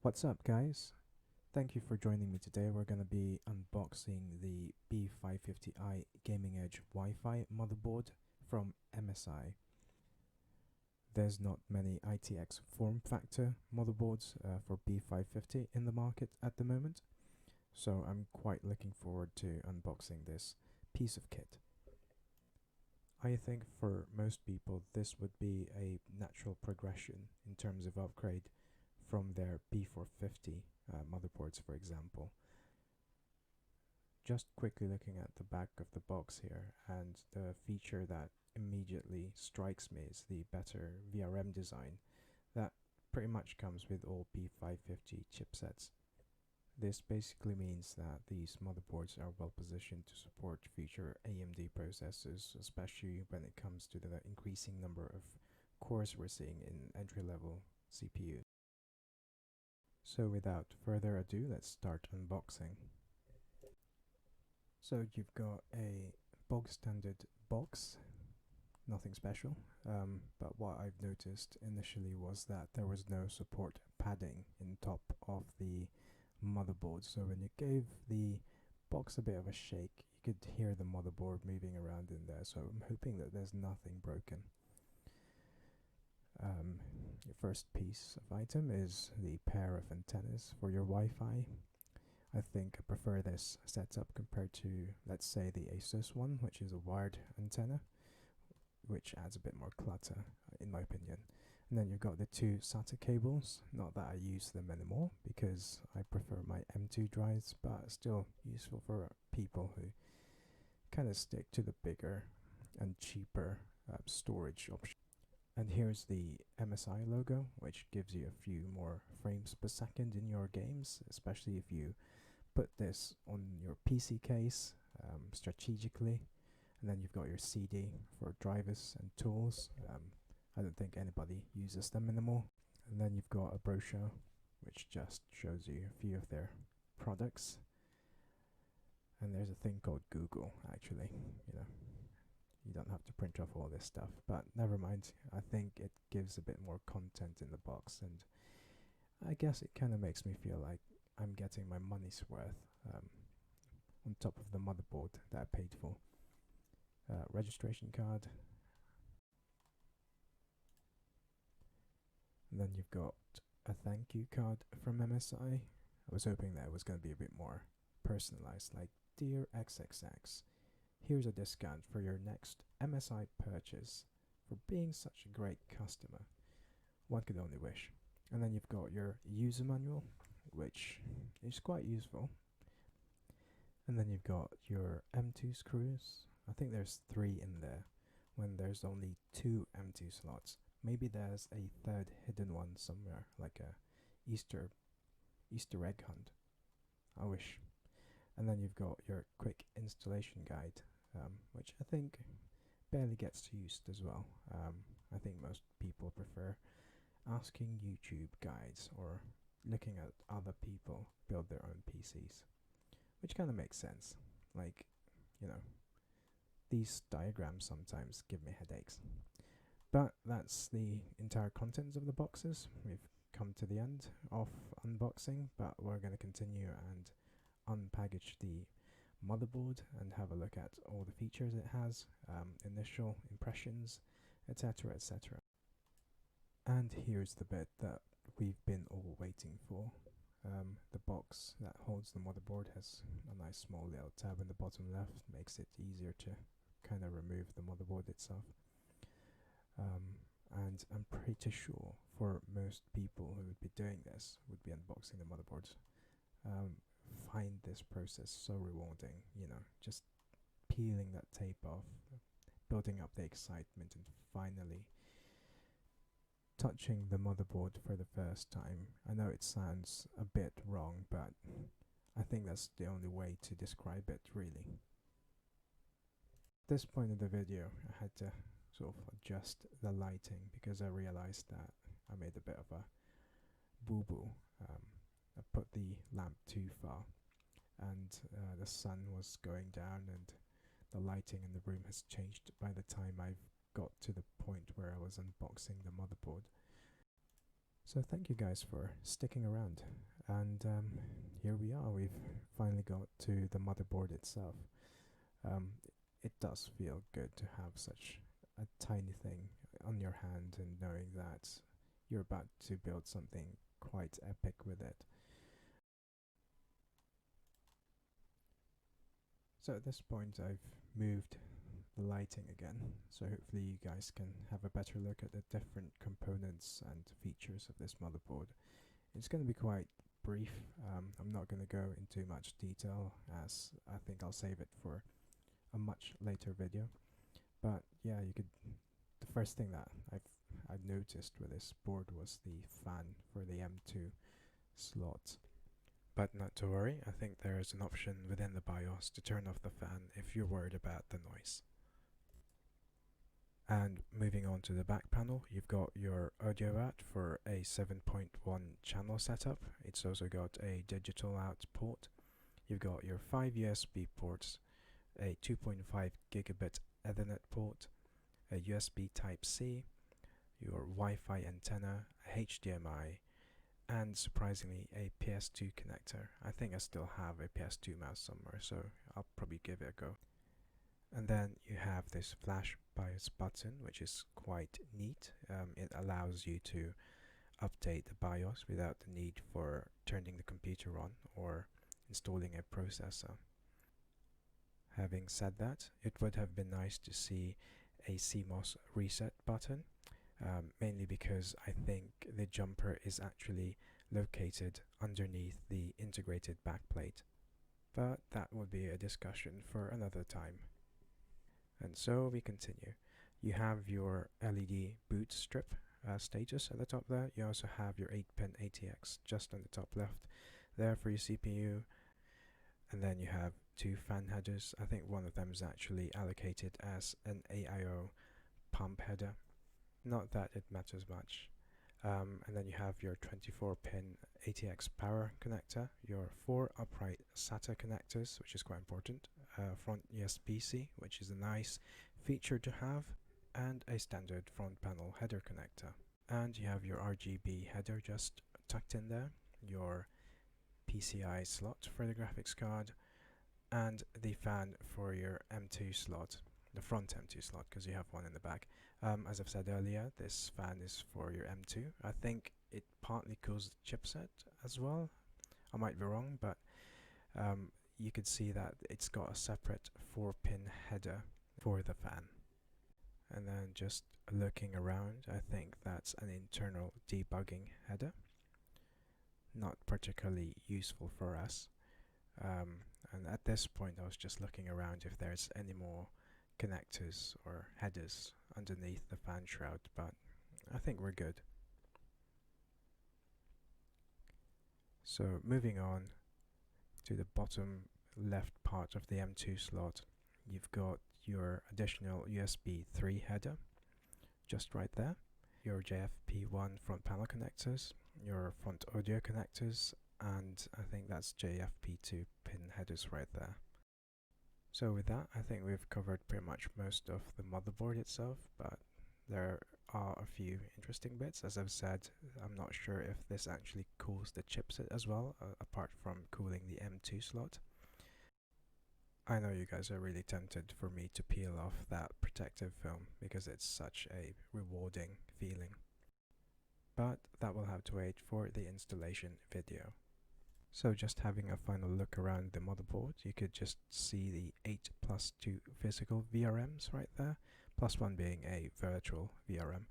What's up, guys? Thank you for joining me today. We're going to be unboxing the B550i Gaming Edge Wi-Fi motherboard from MSI. There's not many ITX form factor motherboards for B550 in the market at the moment, so I'm quite looking forward to unboxing this piece of kit. I think for most people this would be a natural progression in terms of upgrade from their B450 motherboards, for example. Just quickly looking at the back of the box here, and the feature that immediately strikes me is the better VRM design that pretty much comes with all B550 chipsets. This basically means that these motherboards are well positioned to support future AMD processors, especially when it comes to the increasing number of cores we're seeing in entry-level CPUs. So without further ado, let's start unboxing. So you've got a bog standard box, nothing special, but what I've noticed initially was that there was no support padding in top of the motherboard, so when you gave the box a bit of a shake, you could hear the motherboard moving around in there, so I'm hoping that there's nothing broken. Your first piece of item is the pair of antennas for your Wi-Fi. I think I prefer this setup compared to, let's say, the Asus one, which is a wired antenna, which adds a bit more clutter, in my opinion. And then you've got the two SATA cables, not that I use them anymore, because I prefer my M2 drives, but still useful for people who kind of stick to the bigger and cheaper storage option. And here's the MSI logo, which gives you a few more frames per second in your games, especially if you put this on your PC case strategically. And then you've got your CD for drivers and tools. I don't think anybody uses them anymore. And then you've got a brochure, which just shows you a few of their products. And there's a thing called Google, actually, you don't have to print off all this stuff, but never mind. I think it gives a bit more content in the box, and I guess it kind of makes me feel like I'm getting my money's worth on top of the motherboard that I paid for. Registration card, and then you've got a thank you card from MSI. I was hoping that it was going to be a bit more personalized, like, Dear XXX, here's a discount for your next MSI purchase for being such a great customer. One could only wish. And then you've got your user manual, which is quite useful. And then you've got your M2 screws. I think there's 3 in there when there's only 2 M2 slots. Maybe there's a third hidden one somewhere, like a Easter egg hunt. I wish. And then you've got your quick installation guide, which I think barely gets used as well. I think most people prefer asking YouTube guides or looking at other people build their own PCs, which kind of makes sense. Like, these diagrams sometimes give me headaches. But that's the entire contents of the boxes. We've come to the end of unboxing, but we're going to continue and unpackage the motherboard and have a look at all the features it has, initial impressions, etc, etc. And here's the bit that we've been all waiting for. The box that holds the motherboard has a nice small little tab in the bottom left, makes it easier to kind of remove the motherboard itself. And I'm pretty sure for most people who would be doing this, would be unboxing the motherboards, find this process so rewarding, just peeling that tape off, building up the excitement, and finally touching the motherboard for the first time. I know it sounds a bit wrong, but I think that's the only way to describe it, really. At this point in the video, I had to sort of adjust the lighting because I realized that I made a bit of a boo-boo. I put the lamp too far, and the sun was going down and the lighting in the room has changed by the time I've got to the point where I was unboxing the motherboard. So thank you guys for sticking around, and here we are. We've finally got to the motherboard itself. Um, it does feel good to have such a tiny thing on your hand and knowing that you're about to build something quite epic with it. So at this point I've moved the lighting again, so hopefully you guys can have a better look at the different components and features of this motherboard. It's going to be quite brief. I'm not going to go into much detail, as I think I'll save it for a much later video. But yeah, the first thing that I noticed with this board was the fan for the M2 slot. But not to worry, I think there is an option within the BIOS to turn off the fan if you're worried about the noise. And moving on to the back panel, you've got your audio out for a 7.1 channel setup. It's also got a digital out port. You've got your 5 USB ports, a 2.5 gigabit Ethernet port, a USB Type-C, your Wi-Fi antenna, a HDMI, and surprisingly a PS2 connector. I think I still have a PS2 mouse somewhere, so I'll probably give it a go. And then you have this flash BIOS button, which is quite neat. It allows you to update the BIOS without the need for turning the computer on or installing a processor. Having said that, it would have been nice to see a Cmos reset button, mainly because I think the jumper is actually located underneath the integrated backplate. But that would be a discussion for another time. And so we continue. You have your LED boot strip status at the top there. You also have your 8-pin ATX just on the top left there for your CPU. And then you have 2 fan headers. I think one of them is actually allocated as an AIO pump header. Not that it matters much. And then you have your 24-pin ATX power connector, your 4 upright SATA connectors, which is quite important, front USB-C, which is a nice feature to have, and a standard front panel header connector. And you have your RGB header just tucked in there, your PCI slot for the graphics card, and the fan for your M2 slot, the front M2 slot, because you have one in the back. As I've said earlier, this fan is for your M2. I think it partly cools the chipset as well. I might be wrong, but you could see that it's got a separate 4-pin header for the fan. And then just looking around, I think that's an internal debugging header. Not particularly useful for us. And at this point I was just looking around if there's any more connectors or headers underneath the fan shroud, but I think we're good. So moving on to the bottom left part of the M2 slot, you've got your additional USB 3 header just right there, your JFP1 front panel connectors, your front audio connectors, and I think that's JFP2 pin headers right there. So with that, I think we've covered pretty much most of the motherboard itself, but there are a few interesting bits. As I've said, I'm not sure if this actually cools the chipset as well, apart from cooling the M2 slot. I know you guys are really tempted for me to peel off that protective film because it's such a rewarding feeling. But that will have to wait for the installation video. So just having a final look around the motherboard, you could just see the 8 plus 2 physical VRMs right there, plus 1 being a virtual VRM.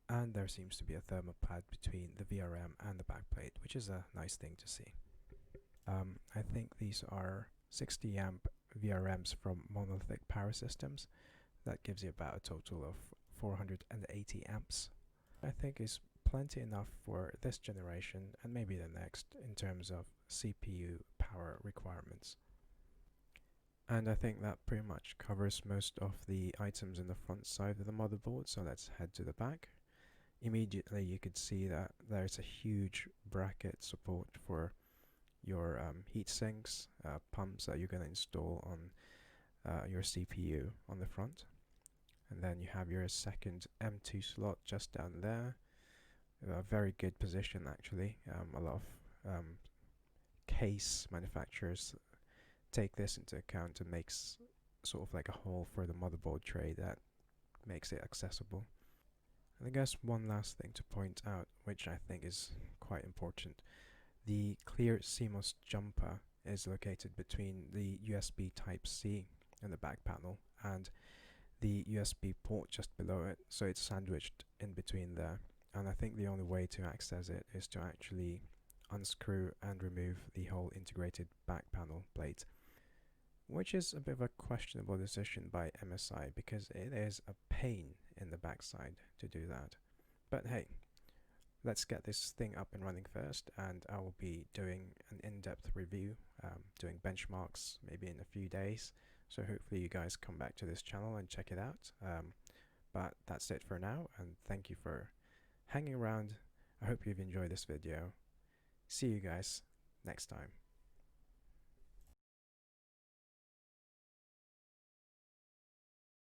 And there seems to be a thermopad between the VRM and the backplate, which is a nice thing to see. I think these are 60 amp VRMs from monolithic power systems. That gives you about a total of 480 amps. I think is plenty enough for this generation and maybe the next in terms of CPU power requirements. And I think that pretty much covers most of the items in the front side of the motherboard, so let's head to the back. Immediately you could see that there's a huge bracket support for your heat sinks, pumps that you're going to install on your CPU on the front, and then you have your second M2 slot just down there. A very good position actually. A lot of case manufacturers take this into account and makes sort of like a hole for the motherboard tray that makes it accessible. And I guess one last thing to point out, which I think is quite important, the clear Cmos jumper is located between the USB Type-C in the back panel and the USB port just below it, so it's sandwiched in between there. And I think the only way to access it is to actually unscrew and remove the whole integrated back panel plate, which is a bit of a questionable decision by MSI because it is a pain in the backside to do that. But hey, let's get this thing up and running first, and I will be doing an in-depth review, doing benchmarks maybe in a few days, so hopefully you guys come back to this channel and check it out. But that's it for now, and thank you for hanging around. I hope you've enjoyed this video. See you guys next time.